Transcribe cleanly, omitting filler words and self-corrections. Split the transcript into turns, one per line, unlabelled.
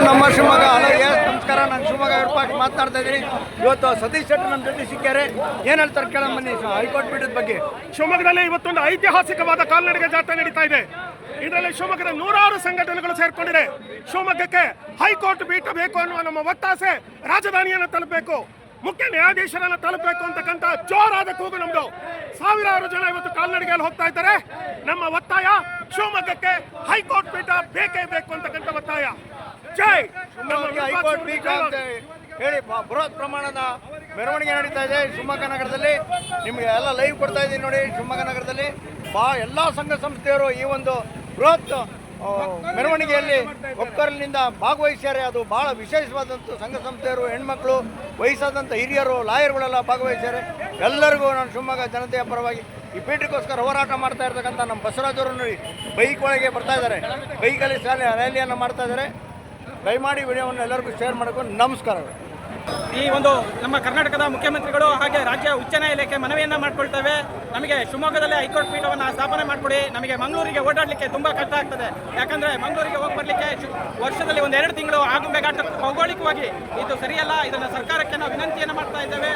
ನಮ್ಮ ಶಿವಮೊಗ್ಗ. ಹಲೋ ನಮಸ್ಕಾರ, ನಾನು ಶಿವಮೊಗ್ಗ ವಿರೂಪಾಕ್ಷ ಮಾತನಾಡ್ತಾ ಇದ್ದೀನಿ. ಇವತ್ತು ಸತೀಶ್ ಶೆಟ್ಟಿ ನಮ್ಮ ಜೊತೆ ಸಿಕ್ಕಾರೆ. ಏನು ಹೇಳ್ತಾರೆ ಕೇಳೋಣ ಬನ್ನಿ ಹೈಕೋರ್ಟ್ ಪೀಠದ ಬಗ್ಗೆ.
ಶಿವಮೊಗ್ಗದಲ್ಲಿ ಇವತ್ತೊಂದು ಐತಿಹಾಸಿಕವಾದ ಕಾಲ್ನಡಿಗೆ ಜಾಥಾ ನಡೀತಾ ಇದೆ. ಇದರಲ್ಲಿ ಶಿವಮೊಗ್ಗದ 106 ಸಂಘಟನೆಗಳು ಸೇರ್ಕೊಂಡಿದೆ. ಶಿವಮೊಗ್ಗಕ್ಕೆ ಹೈಕೋರ್ಟ್ ಪೀಠ ಬೇಕು ಅನ್ನುವ ನಮ್ಮ ಒತ್ತಾಸೆ ರಾಜಧಾನಿಯನ್ನು ತಲುಪಬೇಕು, ಮುಖ್ಯ ನ್ಯಾಯಾಧೀಶರನ್ನು ತಲುಪಬೇಕು ಅಂತಕ್ಕಂಥ ಜೋರಾದ ಕೂಗು ನಮ್ದು. ಸಾವಿರಾರು ಜನ ಇವತ್ತು ಕಾಲ್ನಡಿಗೆಯಲ್ಲಿ ಹೋಗ್ತಾ ಇದ್ದಾರೆ. ನಮ್ಮ ಒತ್ತಾಯ ಶಿವಮೊಗ್ಗಕ್ಕೆ ಹೈಕೋರ್ಟ್ ಪೀಠ ಬೇಕೇ ಬೇಕು ಅಂತಕ್ಕಂಥ ಒತ್ತಾಯ. ಜೈ
ಹೈಕೋರ್ಟ್ ಪೀಠ ಅಂತ ಹೇಳಿ ಬೃಹತ್ ಪ್ರಮಾಣದ ಮೆರವಣಿಗೆ ನಡೀತಾ ಇದೆ ಶಿವಮೊಗ್ಗ ನಗರದಲ್ಲಿ. ನಿಮಗೆ ಎಲ್ಲ ಲೈವ್ ಕೊಡ್ತಾ ಇದ್ದೀನಿ ನೋಡಿ. ಶಿವಮೊಗ್ಗ ನಗರದಲ್ಲಿ ಎಲ್ಲ ಸಂಘ ಸಂಸ್ಥೆಯರು ಈ ಒಂದು ಬೃಹತ್ ಮೆರವಣಿಗೆಯಲ್ಲಿ ಒಕ್ಕಲಿನಿಂದ ಭಾಗವಹಿಸ್ಯಾರೆ. ಅದು ಬಹಳ ವಿಶೇಷವಾದಂಥ ಸಂಘ ಸಂಸ್ಥೆಯರು, ಹೆಣ್ಮಕ್ಳು, ವಯಸ್ಸಾದಂಥ ಹಿರಿಯರು, ಲಾಯರ್ಗಳೆಲ್ಲ ಭಾಗವಹಿಸ್ಯಾರೆ. ಎಲ್ಲರಿಗೂ ನಾನು ಶಿವಮೊಗ್ಗ ಜನತೆಯ ಪರವಾಗಿ ಈ ಪೀಠಕ್ಕೋಸ್ಕರ ಹೋರಾಟ ಮಾಡ್ತಾ ಇರ್ತಕ್ಕಂಥ ನಮ್ಮ ಬಸವರಾಜವರು ನೋಡಿ ಬೈಕ್ ಒಳಗೆ ಬರ್ತಾ ಇದ್ದಾರೆ. ಬೈಕಲ್ಲಿ ರ್ಯಾಲಿಯನ್ನು ಮಾಡ್ತಾ ಇದ್ದಾರೆ. ದಯಮಾಡಿ ವಿಡಿಯೋವನ್ನು ಎಲ್ಲರಿಗೂ ಶೇರ್ ಮಾಡಬೇಕು. ನಮಸ್ಕಾರಗಳು.
ಈ ಒಂದು ನಮ್ಮ ಕರ್ನಾಟಕದ ಮುಖ್ಯಮಂತ್ರಿಗಳು ಹಾಗೆ ರಾಜ್ಯ ಉಚ್ಚ ನ್ಯಾಯಾಲಯಕ್ಕೆ ಮನವಿಯನ್ನು ಮಾಡ್ಕೊಳ್ತೇವೆ. ನಮಗೆ ಶಿವಮೊಗ್ಗದಲ್ಲಿ ಹೈಕೋರ್ಟ್ ಪೀಠವನ್ನು ಸ್ಥಾಪನೆ ಮಾಡಿಕೊಡಿ. ನಮಗೆ ಮಂಗಳೂರಿಗೆ ಓಡಾಡಲಿಕ್ಕೆ ತುಂಬ ಕಷ್ಟ ಆಗ್ತದೆ. ಯಾಕಂದರೆ ಮಂಗಳೂರಿಗೆ ಹೋಗಿ ಬರಲಿಕ್ಕೆ ವರ್ಷದಲ್ಲಿ 1-2 ತಿಂಗಳು ಆಗಬೇಕಾದ ಭೌಗೋಳಿಕವಾಗಿ ಇದು ಸರಿಯಲ್ಲ. ಇದನ್ನು ಸರ್ಕಾರಕ್ಕೆ ನಾವು ವಿನಂತಿಯನ್ನು ಮಾಡ್ತಾ ಇದ್ದೇವೆ.